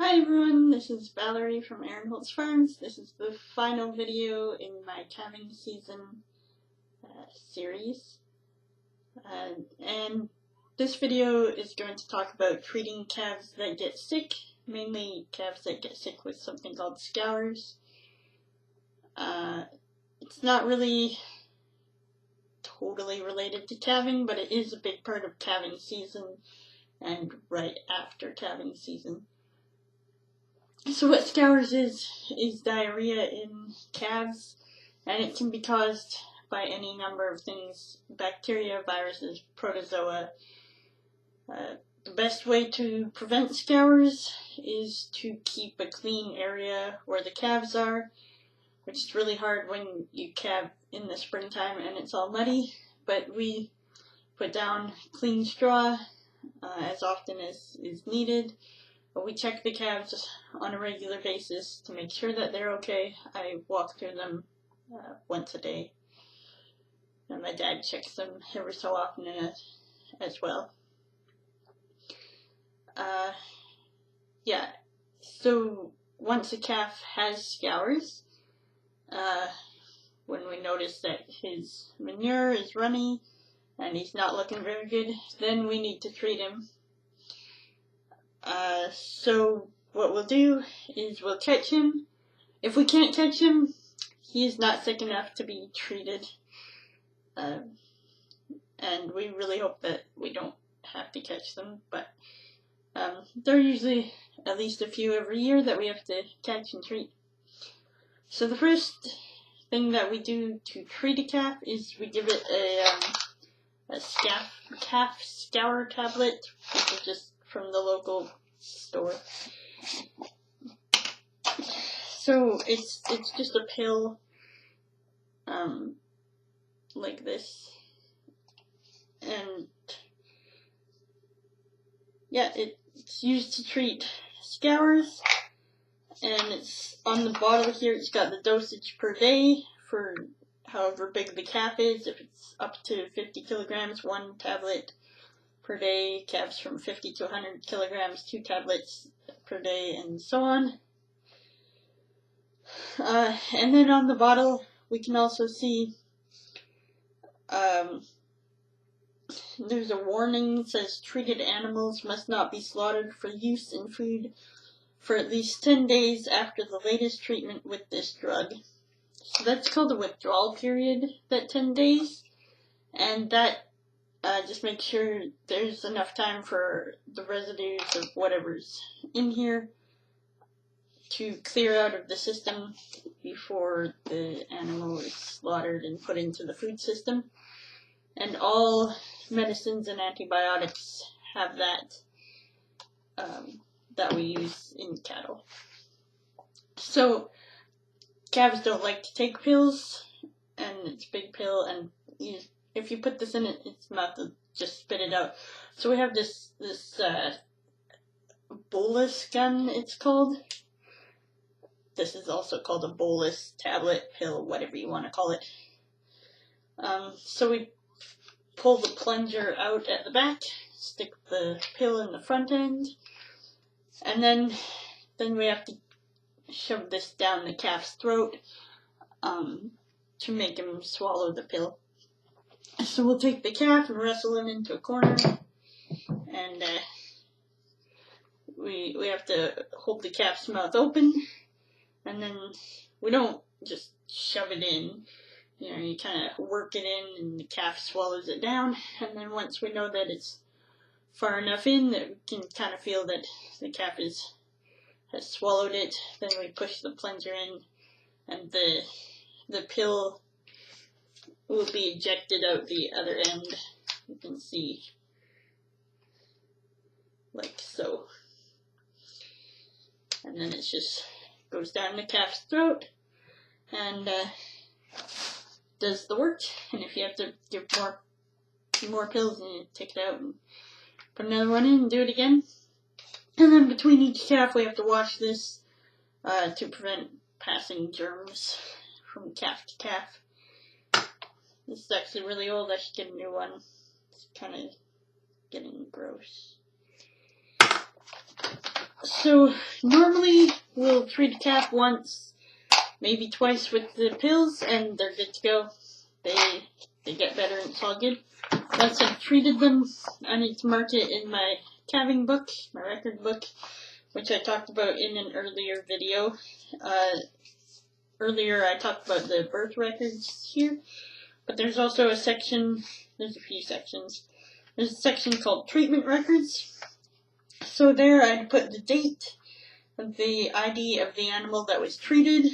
Hi everyone, this is Valerie from Aaron Holtz Farms. This is the final video in my calving season series. And this video is going to talk about treating calves that get sick, mainly calves that get sick with something called scours. It's not really totally related to calving, but it is a big part of calving season and right after calving season. So what scours is diarrhea in calves, and it can be caused by any number of things: bacteria, viruses, protozoa. The best way to prevent scours is to keep a clean area where the calves are, which is really hard when you calve in the springtime and it's all muddy, but we put down clean straw as often as is needed. But we check the calves on a regular basis to make sure that they're okay. I walk through them once a day, and my dad checks them every so often as well. So once a calf has scours, when we notice that his manure is runny and he's not looking very good, then we need to treat him. So what we'll do is we'll catch him. If we can't catch him, he is not sick enough to be treated. And we really hope that we don't have to catch them, but there are usually at least a few every year that we have to catch and treat. So the first thing that we do to treat a calf is we give it a calf scour tablet, which is just from the local store. So it's just a pill like this, and yeah, it's used to treat scours, and it's on the bottle here. It's got the dosage per day for however big the calf is. If it's up to 50 kilograms, 1 tablet per day. Calves from 50 to 100 kilograms, 2 tablets per day, and so on. And then on the bottle we can also see there's a warning that says treated animals must not be slaughtered for use in food for at least 10 days after the latest treatment with this drug. So that's called a withdrawal period, that 10 days, and that just makes sure there's enough time for the residues of whatever's in here to clear out of the system before the animal is slaughtered and put into the food system. And all medicines and antibiotics have that that we use in cattle. So calves don't like to take pills, and it's a big pill, and if you put this in its mouth, it'll just spit it out. So we have this bolus gun, it's called. This is also called a bolus tablet, pill, whatever you want to call it. So we pull the plunger out at the back, stick the pill in the front end, and then we have to shove this down the calf's throat to make him swallow the pill. So we'll take the calf and wrestle him into a corner, and we have to hold the calf's mouth open, and then we don't just shove it in. You kind of work it in, and the calf swallows it down, and then once we know that it's far enough in that we can kind of feel that the calf has swallowed it, then we push the plunger in, and the pill will be ejected out the other end. You can see, like so. And then it just goes down the calf's throat and does the work. And if you have to give more pills, then you take it out and put another one in and do it again. And then between each calf we have to wash this to prevent passing germs from calf to calf. This is actually really old. I should get a new one. It's kind of getting gross. So normally we'll treat a calf once, maybe twice with the pills, and they're good to go. They get better and it's all good. Once I've treated them, I need to mark it in my calving book, my record book, which I talked about in an earlier video. Earlier I talked about the birth records here, but there's also a section, there's a few sections. There's a section called treatment records. So there I put the date of the ID of the animal that was treated,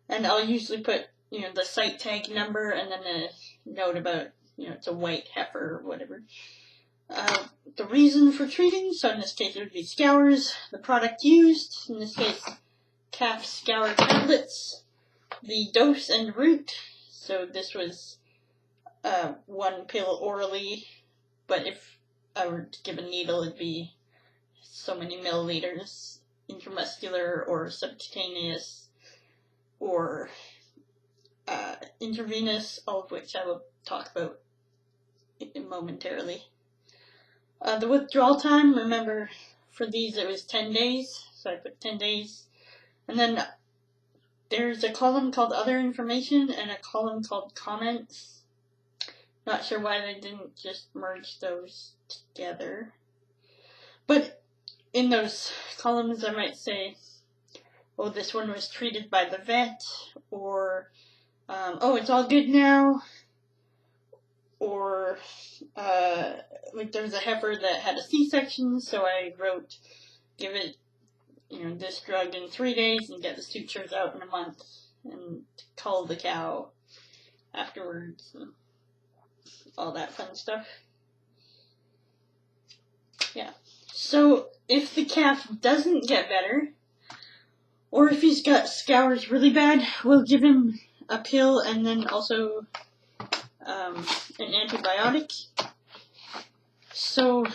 and I'll usually put, the site tag number and then a note about, it's a white heifer or whatever. The reason for treating, so in this case it would be scours, the product used, in this case calf scour tablets, the dose and route, so this was 1 pill orally, but if I were to give a needle it'd be so many milliliters, intramuscular or subcutaneous or intravenous, all of which I will talk about momentarily. The withdrawal time, remember for these it was 10 days, so I put 10 days. And then there's a column called other information and a column called comments. Not sure why they didn't just merge those together. But in those columns I might say, oh, this one was treated by the vet, or oh, it's all good now, or like there was a heifer that had a C-section, so I wrote, give it, this drug in 3 days and get the sutures out in a month, and cull the cow afterwards, and all that fun stuff. Yeah. So if the calf doesn't get better, or if he's got scours really bad, we'll give him a pill and then also an antibiotic. So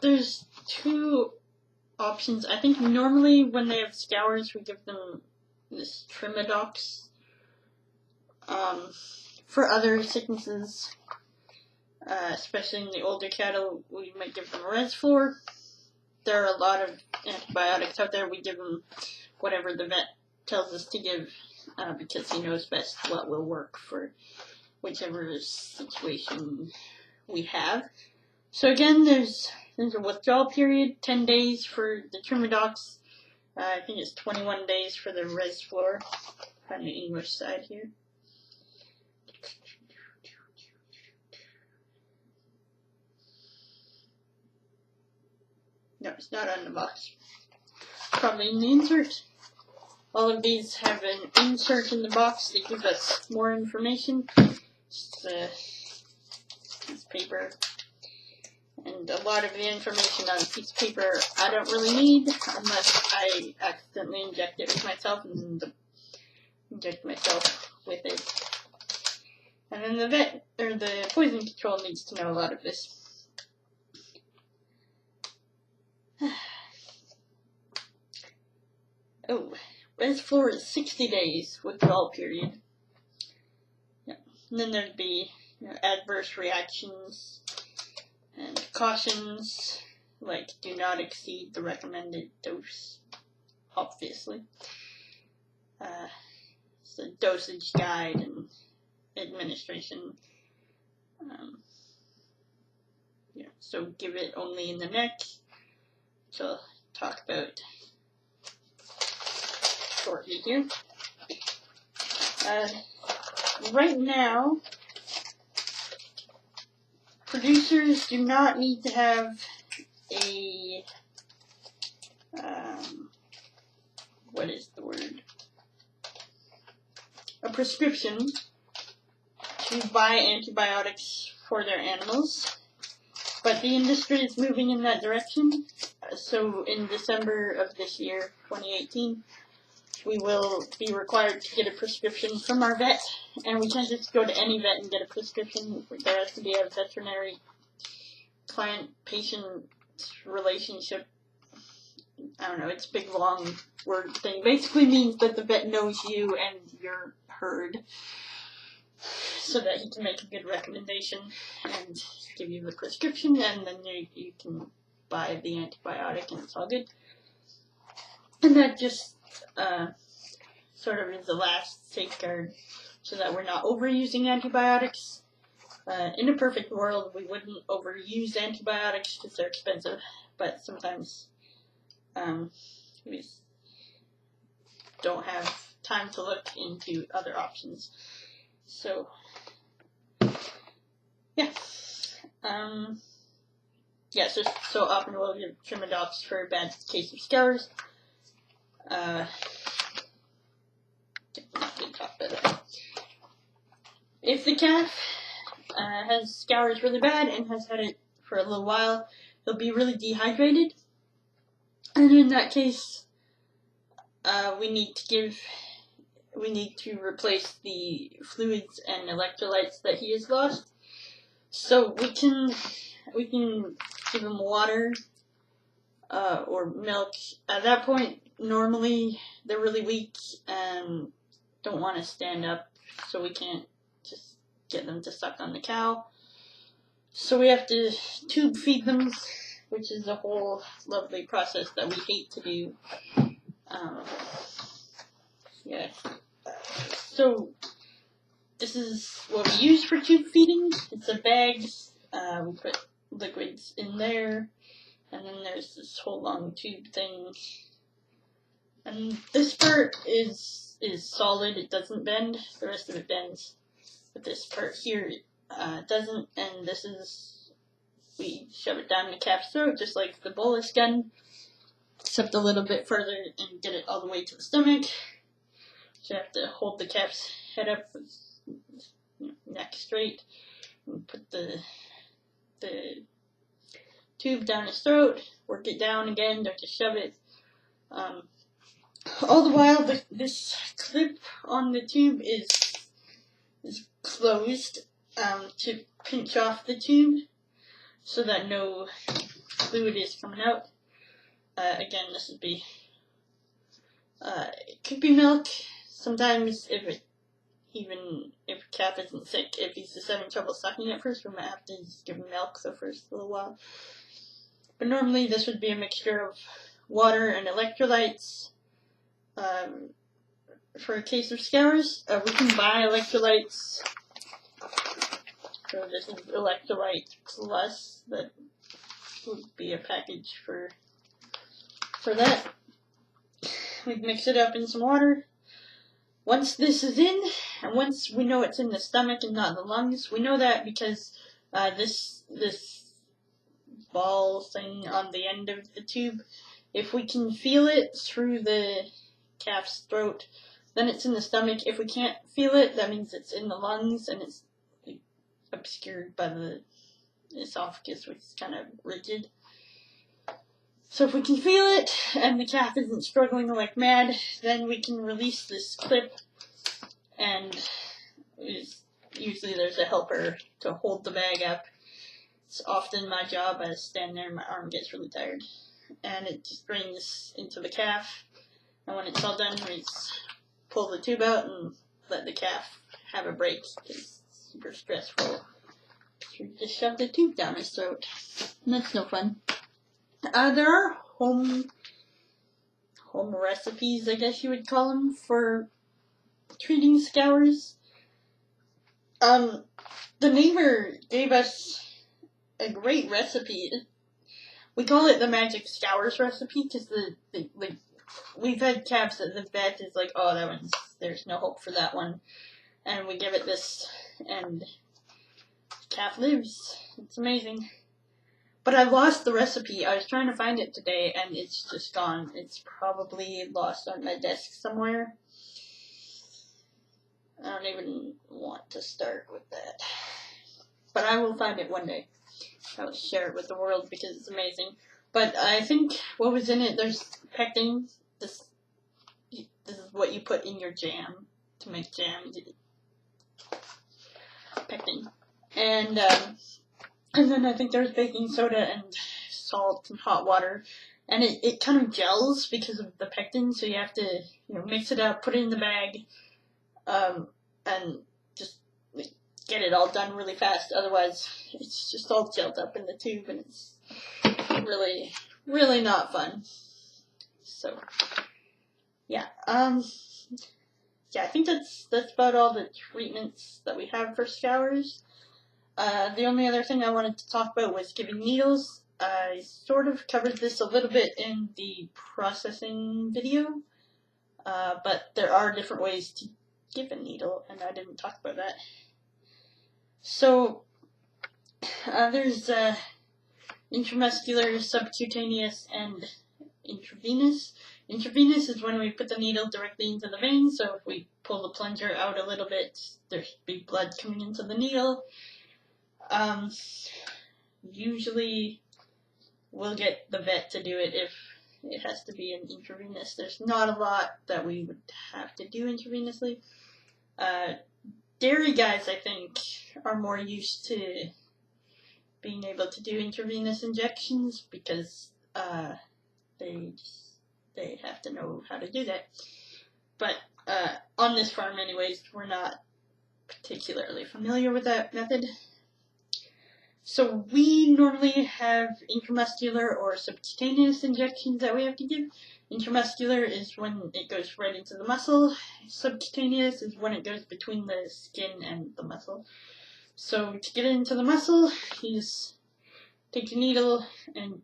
there's 2 options. I think normally when they have scours we give them this Trimidox. For other sicknesses, especially in the older cattle, we might give them Resflor. There are a lot of antibiotics out there. We give them whatever the vet tells us to give, because he knows best what will work for whichever situation we have. So again, there's a withdrawal period, 10 days for the Trimidox. I think it's 21 days for the Resflor on the English side here. No, it's not on the box. Probably in the insert. All of these have an insert in the box that gives us more information. Just piece of paper. And a lot of the information on a piece of paper I don't really need unless I accidentally inject it with myself and inject myself with it. And then the vet, or the poison control, needs to know a lot of this. Oh, Resflor is 60 days withdrawal period. Yeah. And then there'd be adverse reactions and cautions, like do not exceed the recommended dose, obviously. It's a dosage guide and administration. So give it only in the neck, which I'll talk about shortly here. Right now, producers do not need to have a, what is the word? A prescription to buy antibiotics for their animals. But the industry is moving in that direction. So in December of this year, 2018, we will be required to get a prescription from our vet. And we can't just go to any vet and get a prescription. There has to be a veterinary client-patient relationship. I don't know, it's a big long word thing. Basically means that the vet knows you and your herd, so that he can make a good recommendation and give you the prescription, and then you can by the antibiotic, and it's all good. And that just sort of is the last safeguard so that we're not overusing antibiotics. In a perfect world, we wouldn't overuse antibiotics because they're expensive, but sometimes we don't have time to look into other options. So, yeah. So often we'll give trim adults for a bad case of scours. Not going to talk about that. If the calf has scours really bad and has had it for a little while, they'll be really dehydrated. And in that case, we need to replace the fluids and electrolytes that he has lost. So we can give him water or milk. At that point, normally they're really weak and don't want to stand up, so we can't just get them to suck on the cow. So we have to tube feed them, which is a whole lovely process that we hate to do. So this is what we use for tube feeding. It's a bag. We put liquids in there, and then there's this whole long tube thing. And this part is solid. It doesn't bend. The rest of it bends. But this part here doesn't. And this is, we shove it down the calf's throat just like the bolus gun, except a little bit further and get it all the way to the stomach. So you have to hold the calf's head up with neck straight and put the tube down his throat, work it down again, don't just shove it. All the while, this clip on the tube is closed to pinch off the tube so that no fluid is coming out. Again, this would be, it could be milk. Sometimes if calf isn't sick, if he's just having trouble sucking at first, we might have to just give him milk the first little while. But normally this would be a mixture of water and electrolytes. For a case of scours, we can buy electrolytes. So this is Electrolyte Plus. That would be a package for that. We'd mix it up in some water. Once this is in, and once we know it's in the stomach and not the lungs, we know that because this ball thing on the end of the tube, if we can feel it through the calf's throat, then it's in the stomach. If we can't feel it, that means it's in the lungs and it's obscured by the esophagus, which is kind of rigid. So if we can feel it and the calf isn't struggling like mad, then we can release this clip, and usually there's a helper to hold the bag up. It's often my job. I stand there and my arm gets really tired. And it just drains into the calf. And when it's all done, we just pull the tube out and let the calf have a break. It's super stressful. You just shove the tube down his throat. And that's no fun. There are home recipes, I guess you would call them, for treating scours. The neighbor gave us a great recipe. We call it the magic scours recipe because we've had calves that the vet is like, oh, that one's, there's no hope for that one, and we give it this, and the calf lives. It's amazing. But I lost the recipe. I was trying to find it today, and it's just gone. It's probably lost on my desk somewhere. I don't even want to start with that. But I will find it one day. I will share it with the world because it's amazing. But I think what was in it, there's pectin. This is what you put in your jam to make jam. Pectin. And then I think there's baking soda and salt and hot water. And it kind of gels because of the pectin, so you have to mix it up, put it in the bag, and just get it all done really fast. Otherwise, it's just all gelled up in the tube and it's really, really not fun. So, yeah. Yeah, I think that's about all the treatments that we have for scours. The only other thing I wanted to talk about was giving needles. I sort of covered this a little bit in the processing video, but there are different ways to give a needle, and I didn't talk about that. So, there's intramuscular, subcutaneous, and intravenous. Intravenous is when we put the needle directly into the vein, so if we pull the plunger out a little bit, there should be blood coming into the needle. Usually we'll get the vet to do it if it has to be an intravenous. There's not a lot that we would have to do intravenously. Dairy guys, I think, are more used to being able to do intravenous injections because they have to know how to do that. But on this farm anyways, we're not particularly familiar with that method. So we normally have intramuscular or subcutaneous injections that we have to give. Intramuscular is when it goes right into the muscle. Subcutaneous is when it goes between the skin and the muscle. So to get it into the muscle, you just take the needle and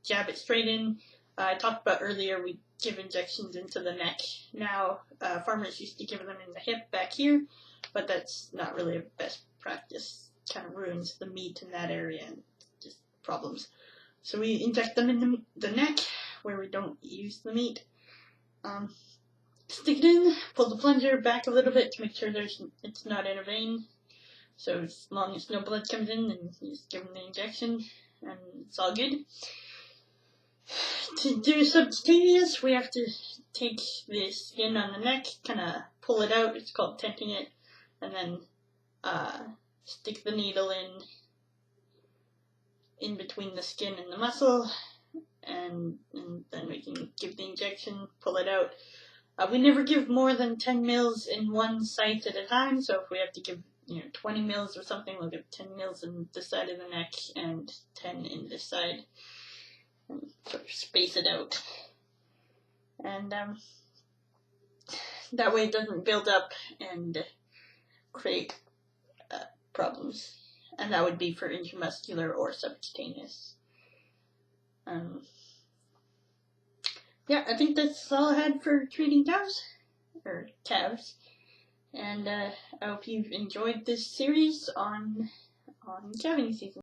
jab it straight in. I talked about earlier, we give injections into the neck. Now, farmers used to give them in the hip back here, but that's not really a best practice. It kind of ruins the meat in that area and just problems. So we inject them in the neck where we don't use the meat. Stick it in, pull the plunger back a little bit to make sure it's not in a vein. So as long as no blood comes in, then you just give them the injection and it's all good. To do subcutaneous, we have to take the skin on the neck, kind of pull it out, it's called tenting it, and then stick the needle in between the skin and the muscle, and then we can give the injection, pull it out. We never give more than 10 mils in one site at a time, so if we have to give 20 mils or something, we'll give 10 mils in this side of the neck and 10 in this side. And sort of space it out. And that way it doesn't build up and create problems. And that would be for intramuscular or subcutaneous. Yeah, I think that's all I had for treating cows, or calves. And I hope you've enjoyed this series on calving season.